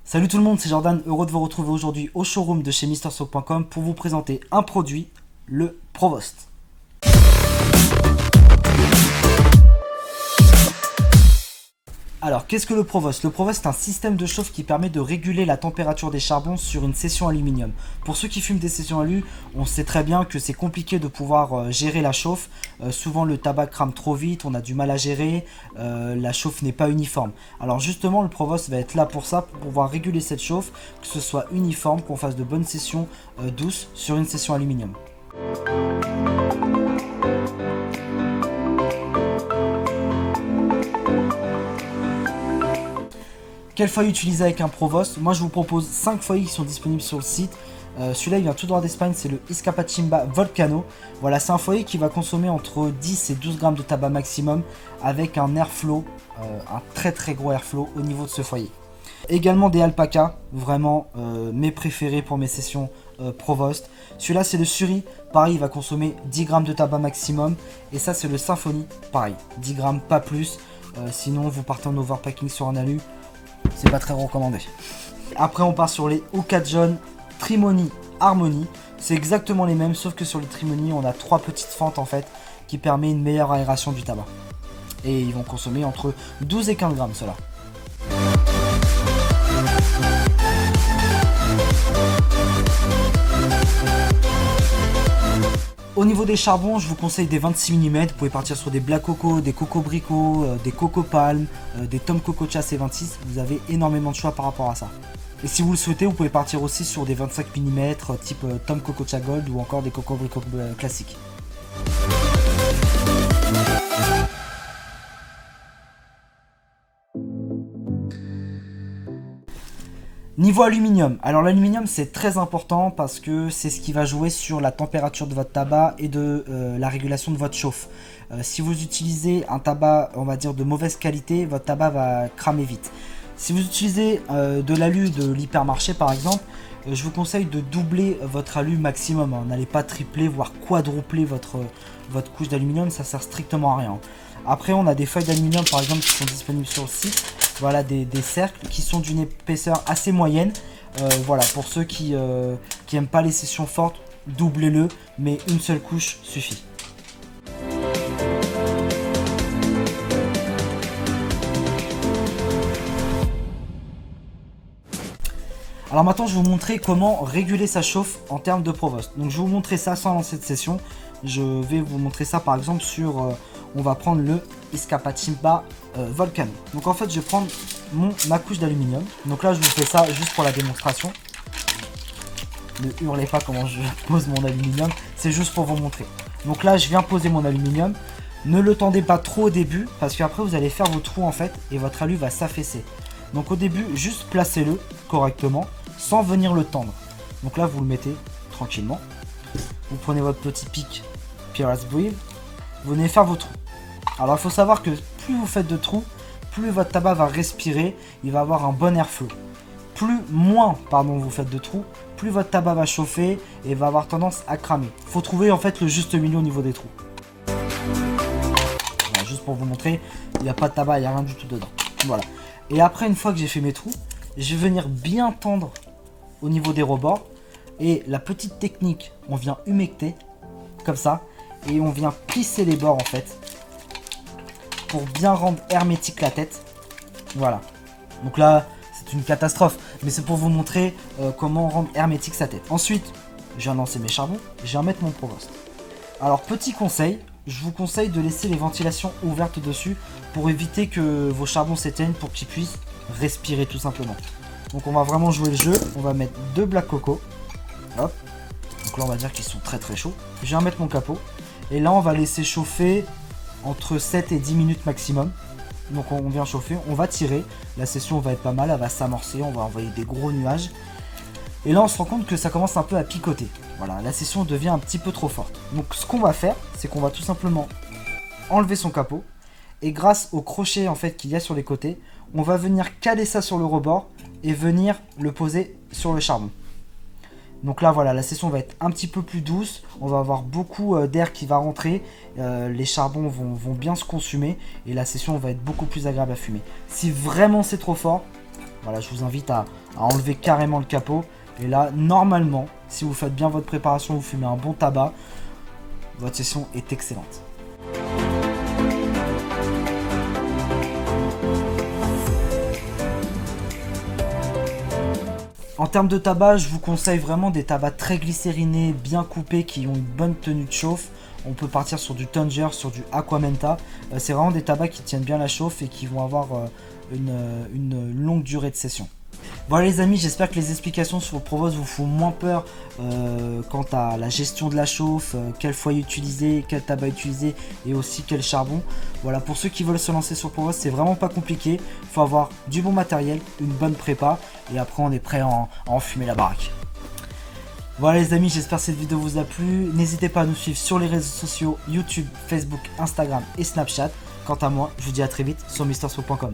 Salut tout le monde, c'est Jordan, heureux de vous retrouver aujourd'hui au showroom de chez MrSoap.com pour vous présenter un produit, le Provost. Alors, qu'est-ce que le Provost? Le Provost est un système de chauffe qui permet de réguler la température des charbons sur une session aluminium. Pour ceux qui fument des sessions alu, on sait très bien que c'est compliqué de pouvoir gérer la chauffe. Souvent le tabac crame trop vite, on a du mal à gérer, la chauffe n'est pas uniforme. Alors justement, le Provost va être là pour ça, pour pouvoir réguler cette chauffe, que ce soit uniforme, qu'on fasse de bonnes sessions douces sur une session aluminium. Quel foyer utiliser avec un Provost? Moi je vous propose 5 foyers qui sont disponibles sur le site. Celui-là il vient tout droit d'Espagne, c'est le Izcapachimba Volcano. Voilà, c'est un foyer qui va consommer entre 10 et 12 grammes de tabac maximum avec un airflow, un très gros airflow au niveau de ce foyer. Également des Alpaca, vraiment mes préférés pour mes sessions Provost. Celui-là c'est le Suri, pareil il va consommer 10 grammes de tabac maximum. Et ça c'est le Symphony, pareil, 10 grammes pas plus. Sinon vous partez en overpacking sur un alu, c'est pas très recommandé. Après on part sur les Occasion Trimony Harmony. C'est exactement les mêmes, sauf que sur les Trimony on a 3 petites fentes en fait qui permettent une meilleure aération du tabac. Et ils vont consommer entre 12 et 15 grammes ceux-là. Au niveau des charbons, je vous conseille des 26 mm, vous pouvez partir sur des Black Coco, des Coco Brico, des Coco Palm, des Tom Coco Cha C26, vous avez énormément de choix par rapport à ça. Et si vous le souhaitez, vous pouvez partir aussi sur des 25 mm type Tom Coco Cha Gold ou encore des Coco Brico classiques. Niveau aluminium, alors l'aluminium c'est très important parce que c'est ce qui va jouer sur la température de votre tabac et de la régulation de votre chauffe. Si vous utilisez un tabac on va dire de mauvaise qualité, votre tabac va cramer vite. Si vous utilisez de l'alu de l'hypermarché par exemple, je vous conseille de doubler votre alu maximum. N'allez pas tripler voire quadrupler votre couche d'aluminium, ça sert strictement à rien. Après on a des feuilles d'aluminium par exemple qui sont disponibles sur le site. Voilà des cercles qui sont d'une épaisseur assez moyenne. Voilà, pour ceux qui aiment pas les sessions fortes, doublez-le, mais une seule couche suffit. Alors maintenant je vais vous montrer comment réguler sa chauffe en termes de Provost. Donc je vais vous montrer ça sans lancer de session. Je vais vous montrer ça par exemple sur, on va prendre le Izcapachimba Volcano. Donc en fait je vais prendre ma couche d'aluminium. Donc là je vous fais ça juste pour la démonstration. Ne hurlez pas comment je pose mon aluminium, c'est juste pour vous montrer. Donc là je viens poser mon aluminium. Ne le tendez pas trop au début parce qu'après vous allez faire vos trous en fait et votre alu va s'affaisser. Donc au début juste placez-le correctement sans venir le tendre. Donc là vous le mettez tranquillement. Vous prenez votre petit pic Pirates Brive. Vous venez faire vos trous. Alors il faut savoir que plus vous faites de trous, plus votre tabac va respirer, il va avoir un bon airflow. Moins vous faites de trous, plus votre tabac va chauffer et va avoir tendance à cramer. Il faut trouver en fait le juste milieu au niveau des trous. Voilà, juste pour vous montrer, il n'y a pas de tabac, il n'y a rien du tout dedans. Voilà. Et après une fois que j'ai fait mes trous, je vais venir bien tendre au niveau des rebords. Et la petite technique, on vient humecter comme ça et on vient plisser les bords en fait pour bien rendre hermétique la tête. Voilà. Donc là, c'est une catastrophe, mais c'est pour vous montrer comment rendre hermétique sa tête. Ensuite, je viens lancer mes charbons, je viens mettre mon Provost. Alors petit conseil, je vous conseille de laisser les ventilations ouvertes dessus pour éviter que vos charbons s'éteignent, pour qu'ils puissent respirer tout simplement. Donc on va vraiment jouer le jeu, on va mettre 2 Black Coco. Hop. Donc là on va dire qu'ils sont très chauds. Je viens mettre mon capot. Et là on va laisser chauffer entre 7 et 10 minutes maximum. Donc on vient chauffer, on va tirer. La session va être pas mal, elle va s'amorcer, on va envoyer des gros nuages. Et là on se rend compte que ça commence un peu à picoter. Voilà, la session devient un petit peu trop forte. Donc ce qu'on va faire, c'est qu'on va tout simplement enlever son capot. Et grâce au crochet en fait qu'il y a sur les côtés, on va venir caler ça sur le rebord et venir le poser sur le charbon. Donc là voilà, la session va être un petit peu plus douce, on va avoir beaucoup d'air qui va rentrer, les charbons vont bien se consumer et la session va être beaucoup plus agréable à fumer. Si vraiment c'est trop fort, Voilà, je vous invite à enlever carrément le capot. Et là, normalement, si vous faites bien votre préparation, vous fumez un bon tabac, votre session est excellente. En termes de tabac, je vous conseille vraiment des tabacs très glycérinés, bien coupés, qui ont une bonne tenue de chauffe. On peut partir sur du Tanger, sur du Aquamenta. C'est vraiment des tabacs qui tiennent bien la chauffe et qui vont avoir une longue durée de session. Voilà les amis, j'espère que les explications sur le Provost vous font moins peur quant à la gestion de la chauffe, quel foyer utiliser, quel tabac utiliser et aussi quel charbon. Voilà, pour ceux qui veulent se lancer sur le Provost, c'est vraiment pas compliqué. Il faut avoir du bon matériel, une bonne prépa et après on est prêt à enfumer la baraque. Voilà les amis, j'espère que cette vidéo vous a plu. N'hésitez pas à nous suivre sur les réseaux sociaux YouTube, Facebook, Instagram et Snapchat. Quant à moi, je vous dis à très vite sur MrSpo.com.